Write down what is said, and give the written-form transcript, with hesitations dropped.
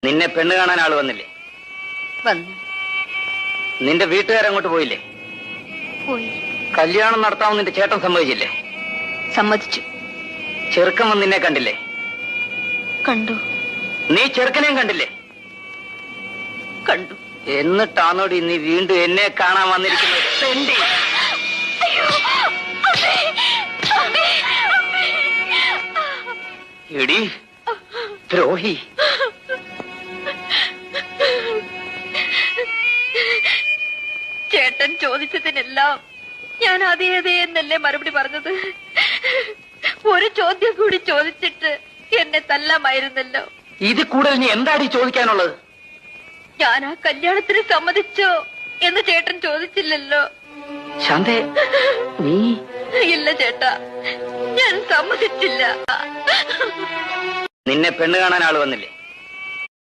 നിന്നെ പെണ്ണ് കാണാൻ ആള് വന്നില്ലേ? വന്നു. നിന്റെ വീട്ടുകാരങ്ങോട്ട് പോയില്ലേ? പോയി. കല്യാണം നടത്താമെന്ന് നിന്റെ ചേട്ടൻ സമ്മതിച്ചില്ലേ? സമ്മതിച്ചു. ചെറുക്കൻ വന്ന് നിന്നെ കണ്ടില്ലേ? കണ്ടു. നീ ചെറുക്കനെയും കണ്ടില്ലേ? കണ്ടു. എന്നിട്ടാണോടി നീ വീണ്ടും എന്നെ കാണാൻ വന്നിരിക്കുന്നത്? തെണ്ടി. എടി ദ്രോഹി. ചേട്ടൻ ചോദിച്ചതിനെല്ലാം ഞാൻ അതേ എന്നല്ലേ മറുപടി പറഞ്ഞത്. ഒരു ചോദ്യം കൂടി ചോദിച്ചിട്ട് എന്നെ തല്ലാമായിരുന്നല്ലോ. ഇത് കൂടുതൽ നീ എന്താടി ചോദിക്കാനുള്ളത്? ഞാൻ ആ കല്യാണത്തിന് സമ്മതിച്ചോ എന്ന് ചേട്ടൻ ചോദിച്ചില്ലല്ലോ. ശാന്തേ, നീ? ഇല്ല ചേട്ടാ, ഞാൻ സമ്മതിച്ചില്ല. നിന്നെ പെണ്ണ് കാണാൻ ആള് വന്നില്ലേ?